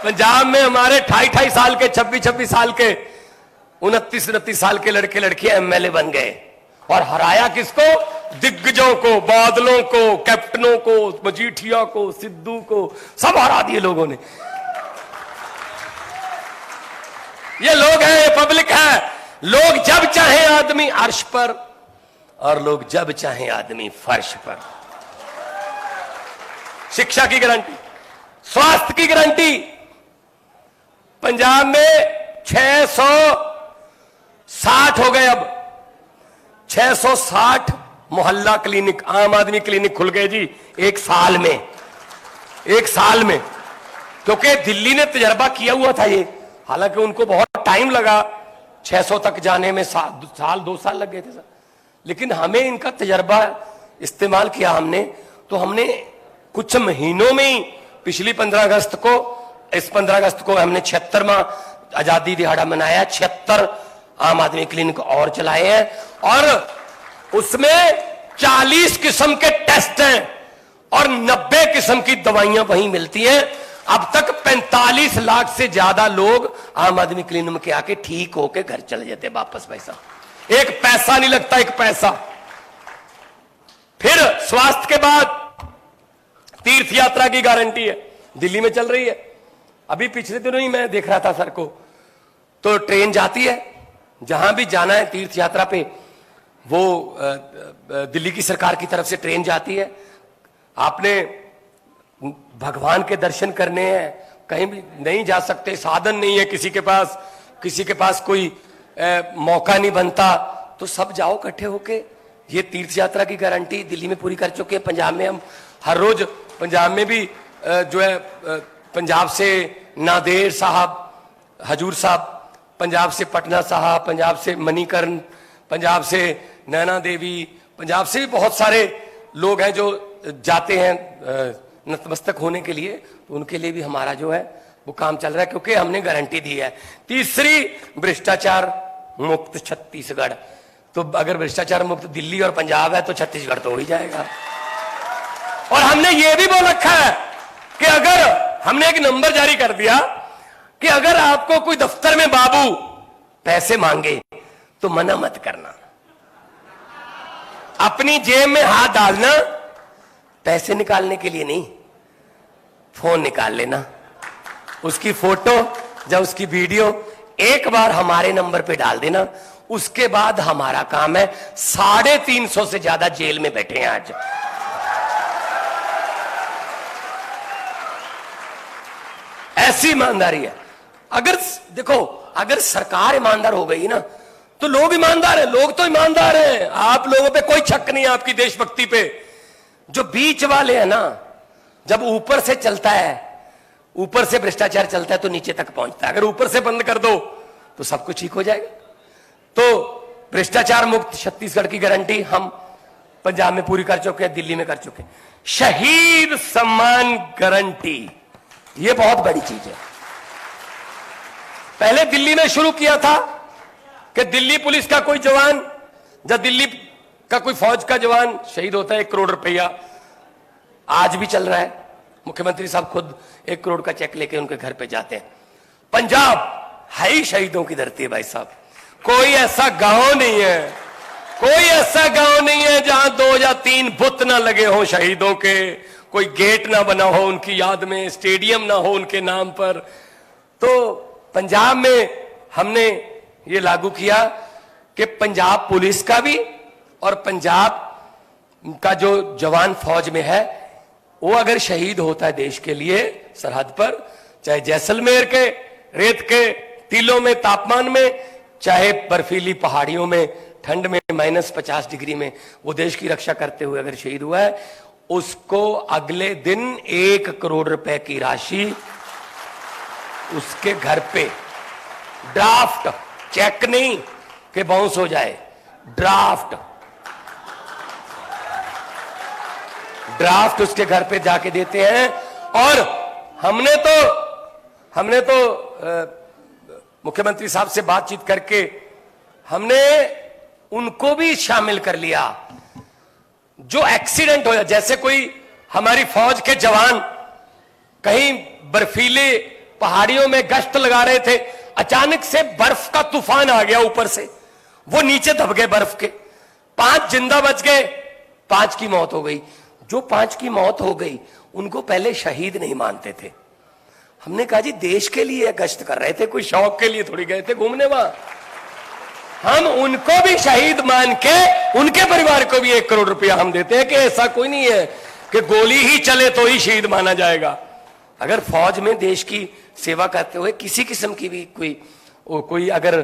पंजाब में हमारे 28 साल के 26 साल के 29 साल के लड़के लड़कियां एमएलए बन गए और हराया किसको? दिग्गजों को, बादलों को, कैप्टनों को, मजीठिया को, सिद्धू को, सब हरा दिए लोगों ने। ये लोग हैं, ये पब्लिक है। लोग जब चाहे आदमी अर्श पर और लोग जब चाहे आदमी फर्श पर। शिक्षा की गारंटी, स्वास्थ्य की गारंटी। पंजाब में 660 हो गए, अब 660 मोहल्ला क्लिनिक, आम आदमी क्लिनिक खुल गए जी एक साल में। क्योंकि दिल्ली ने तजर्बा किया हुआ था ये, हालांकि उनको बहुत टाइम लगा 600 तक जाने में, साल 2 साल लग गए थे सर। लेकिन हमें इनका तजर्बा इस्तेमाल किया हमने, तो हमने कुछ महीनों में ही पिछली 15 अगस्त को, इस 15 अगस्त को हमने 76वां आजादी दिहाड़ा मनाया। 76 आम आदमी क्लिनिक और चलाए हैं और उसमें 40 किस्म के टेस्ट हैं और 90 किस्म की दवाइयां वहीं मिलती हैं। अब तक 45 लाख से ज्यादा लोग आम आदमी क्लिनिक के आके ठीक होके घर चले जाते वापस। पैसा, एक पैसा नहीं लगता, एक पैसा। फिर स्वास्थ्य के बाद तीर्थ यात्रा की गारंटी है, दिल्ली में चल रही है। अभी पिछले दिनों ही मैं देख रहा था सर को, तो ट्रेन जाती है, जहां भी जाना है तीर्थ यात्रा पे, वो दिल्ली की सरकार की तरफ से ट्रेन जाती है। आपने भगवान के दर्शन करने हैं, कहीं भी नहीं जा सकते, साधन नहीं है किसी के पास कोई मौका नहीं बनता, तो सब जाओ इकट्ठे होके। ये तीर्थ यात्रा की गारंटी दिल्ली में पूरी कर चुके हैं। पंजाब में हम हर रोज, पंजाब में भी जो है, पंजाब से नादेर साहब, हजूर साहब, पंजाब से पटना साहब, पंजाब से मणिकर्ण, पंजाब से नैना देवी, पंजाब से भी बहुत सारे लोग हैं जो जाते हैं नतमस्तक होने के लिए। तो उनके लिए भी हमारा जो है वो काम चल रहा है, क्योंकि हमने गारंटी दी है। तीसरी, भ्रष्टाचार मुक्त छत्तीसगढ़। तो अगर भ्रष्टाचार मुक्त दिल्ली और पंजाब है तो छत्तीसगढ़ तो हो ही जाएगा। और हमने ये भी बोल रखा है कि अगर, हमने एक नंबर जारी कर दिया कि अगर आपको कोई दफ्तर में बाबू पैसे मांगे तो मना मत करना, अपनी जेब में हाथ डालना, पैसे निकालने के लिए नहीं, फोन निकाल लेना, उसकी फोटो या उसकी वीडियो एक बार हमारे नंबर पे डाल देना, उसके बाद हमारा काम है। 350 से ज्यादा जेल में बैठे हैं आज। ऐसी ईमानदारी है। अगर देखो, अगर सरकार ईमानदार हो गई ना तो लोग ईमानदार है। लोग तो ईमानदार हैं, आप लोगों पे कोई शक नहीं है, आपकी देशभक्ति पे। जो बीच वाले हैं ना, जब ऊपर से चलता है, ऊपर से भ्रष्टाचार चलता है तो नीचे तक पहुंचता है। अगर ऊपर से बंद कर दो तो सब कुछ ठीक हो जाएगा। तो भ्रष्टाचार मुक्त छत्तीसगढ़ की गारंटी हम पंजाब में पूरी कर चुके हैं, दिल्ली में कर चुके हैं। शहीद सम्मान गारंटी, यह बहुत बड़ी चीज है। पहले दिल्ली में शुरू किया था कि दिल्ली पुलिस का कोई जवान या दिल्ली का कोई फौज का जवान शहीद होता है 1 करोड़ रुपया। आज भी चल रहा है, मुख्यमंत्री साहब खुद 1 करोड़ का चेक लेके उनके घर पे जाते हैं। पंजाब है ही शहीदों की धरती है भाई साहब। कोई ऐसा गांव नहीं है जहां 2 या 3 बुत ना लगे हो शहीदों के, कोई गेट ना बना हो उनकी याद में, स्टेडियम ना हो उनके नाम पर। तो पंजाब में हमने ये लागू किया कि पंजाब पुलिस का भी और पंजाब का जो जवान फौज में है, वो अगर शहीद होता है देश के लिए सरहद पर, चाहे जैसलमेर के रेत के टीलों में तापमान में, चाहे बर्फीली पहाड़ियों में ठंड में -50 डिग्री में, वो देश की रक्षा करते हुए अगर शहीद हुआ है, उसको अगले दिन 1 करोड़ रुपए की राशि उसके घर पे, ड्राफ्ट, चेक नहीं कि बाउंस हो जाए, ड्राफ्ट उसके घर पे जाके देते हैं। और हमने तो मुख्यमंत्री साहब से बातचीत करके हमने उनको भी शामिल कर लिया जो एक्सीडेंट हो जाए। जैसे कोई हमारी फौज के जवान कहीं बर्फीले पहाड़ियों में गश्त लगा रहे थे, अचानक से बर्फ का तूफान आ गया ऊपर से, वो नीचे दब गए बर्फ के। 5 जिंदा बच गए, 5 की मौत हो गई। जो 5 की मौत हो गई उनको पहले शहीद नहीं मानते थे। हमने कहा जी देश के लिए गश्त कर रहे थे, कोई शौक के लिए थोड़ी गए थे घूमने वहां। हम उनको भी शहीद मान के उनके परिवार को भी 1 करोड़ रुपया हम देते हैं कि ऐसा कोई नहीं है कि गोली ही चले तो ही शहीद माना जाएगा। अगर फौज में देश की सेवा करते हुए किसी किस्म की भी कोई अगर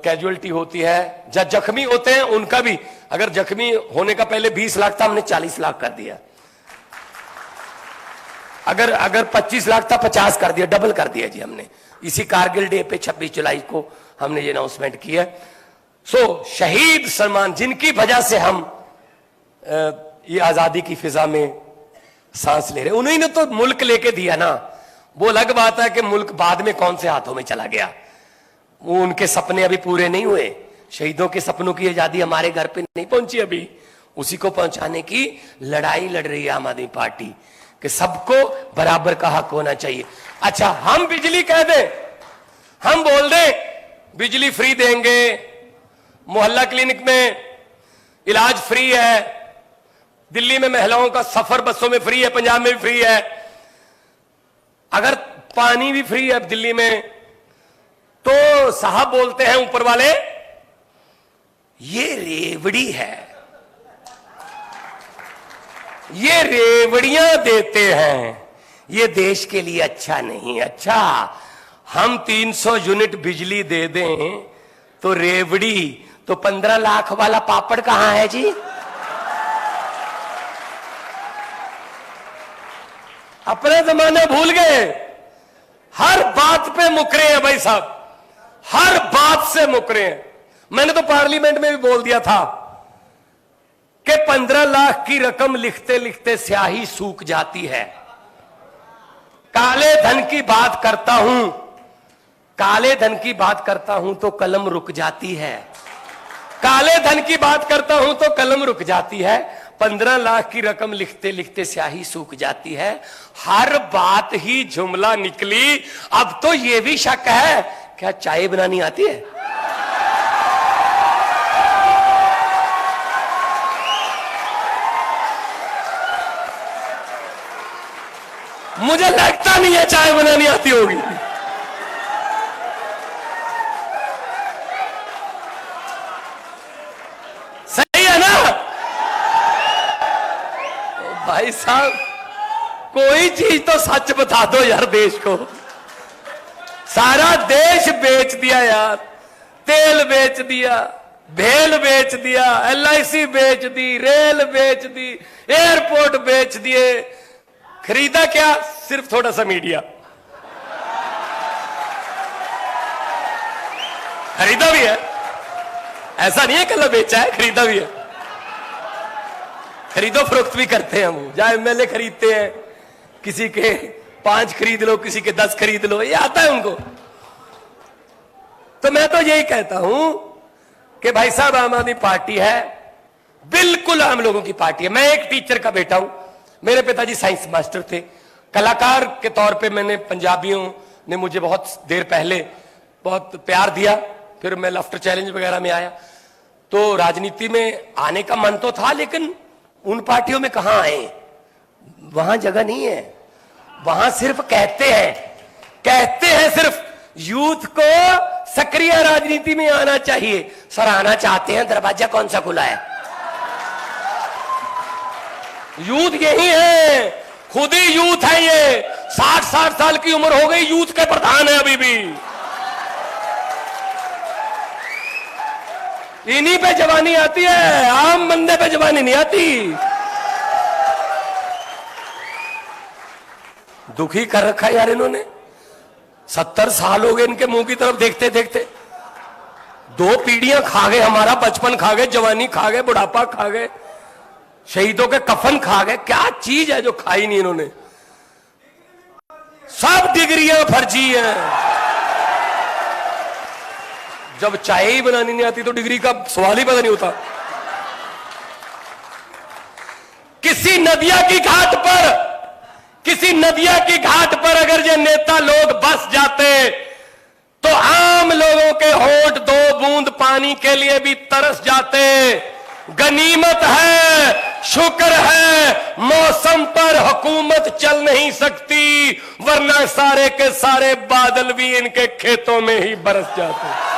कैजुअलिटी होती है या जख्मी होते हैं, उनका भी अगर जख्मी होने का पहले 20 लाख था, हमने 40 लाख कर दिया। अगर 25 लाख था, 50 कर दिया, डबल कर दिया जी हमने। इसी कारगिल डे पे 26 जुलाई को हमने ये अनाउंसमेंट किया। सो शहीद सलमान, जिनकी वजह से हम ये आजादी की फिजा में सांस ले रहे, उन्हीं ने तो मुल्क लेके दिया ना। वो अलग बात है कि मुल्क बाद में कौन से हाथों में चला गया, वो उनके सपने अभी पूरे नहीं हुए। शहीदों के सपनों की आजादी हमारे घर पे नहीं पहुंची अभी, उसी को पहुंचाने की लड़ाई लड़ रही है आम आदमी पार्टी कि सबको बराबर का हक होना चाहिए। अच्छा, हम बिजली कह दें, हम बोल दें बिजली फ्री देंगे, मोहल्ला क्लिनिक में इलाज फ्री है, दिल्ली में महिलाओं का सफर बसों में फ्री है, पंजाब में भी फ्री है, अगर पानी भी फ्री है दिल्ली में, तो साहब बोलते हैं ऊपर वाले ये रेवड़ी है, ये रेवड़ियां देते हैं, ये देश के लिए अच्छा नहीं। अच्छा, हम 300 यूनिट बिजली दे दें तो रेवड़ी, तो 15 लाख वाला पापड़ कहां है जी? अपना जमाना भूल गए, हर बात पे मुकरे हैं भाई साहब, हर बात से मुकरे हैं। मैंने तो पार्लियामेंट में भी बोल दिया था कि 15 लाख की रकम लिखते लिखते स्याही सूख जाती है। काले धन की बात करता हूं, काले धन की बात करता हूं तो कलम रुक जाती है, काले धन की बात करता हूं तो कलम रुक जाती है। 15 लाख की रकम लिखते लिखते स्याही सूख जाती है। हर बात ही जुमला निकली। अब तो यह भी शक है, क्या चाय बनानी आती है? मुझे लगता नहीं है चाय बनानी आती होगी। सही है ना भाई साहब? कोई चीज तो सच बता दो यार देश को। सारा देश बेच दिया यार, तेल बेच दिया, भेल बेच दिया, LIC बेच दी, रेल बेच दी, एयरपोर्ट बेच दिए। खरीदा क्या? सिर्फ थोड़ा सा मीडिया खरीदा भी है, ऐसा नहीं है कल बेचा है, खरीदा भी है। खरीदो फरोख्त भी करते हैं वो, जहां MLA खरीदते हैं, किसी के 5 खरीद लो, किसी के 10 खरीद लो, ये आता है उनको। तो मैं तो यही कहता हूं कि भाई साहब आम आदमी पार्टी है, बिल्कुल आम लोगों की पार्टी है। मैं एक टीचर का बेटा हूं, मेरे पिताजी साइंस मास्टर थे। कलाकार के तौर पे मैंने, पंजाबियों ने मुझे बहुत देर पहले बहुत प्यार दिया, फिर मैं लाफ्टर चैलेंज वगैरह में आया। तो राजनीति में आने का मन तो था, लेकिन उन पार्टियों में कहां आए, वहां जगह नहीं है। वहां सिर्फ कहते हैं सिर्फ यूथ को सक्रिय राजनीति में आना चाहिए। सर आना चाहते हैं, दरवाजा कौन सा खुला है? यूथ यही है, खुद ही यूथ है ये। 60 साल की उम्र हो गई, यूथ के प्रधान है अभी भी। इन्हीं पे जवानी आती है, आम बंदे पे जवानी नहीं आती। दुखी कर रखा यार इन्होंने। 70 साल हो गए इनके मुंह की तरफ देखते देखते। 2 पीढ़ियां खा गए, हमारा बचपन खा गए, जवानी खा गए, बुढ़ापा खा गए, शहीदों के कफन खा गए। क्या चीज है जो खाई नहीं इन्होंने? सब डिग्रियां फर्जी हैं। जब चाय ही बनानी नहीं आती तो डिग्री का सवाल ही पता नहीं होता। किसी नदिया की घाट पर किसी नदिया की घाट पर अगर ये नेता लोग बस जाते तो आम लोगों के होंठ 2 बूंद पानी के लिए भी तरस जाते। गनीमत है, शुक्र है, मौसम पर हुकूमत चल नहीं सकती, वरना सारे के सारे बादल भी इनके खेतों में ही बरस जाते।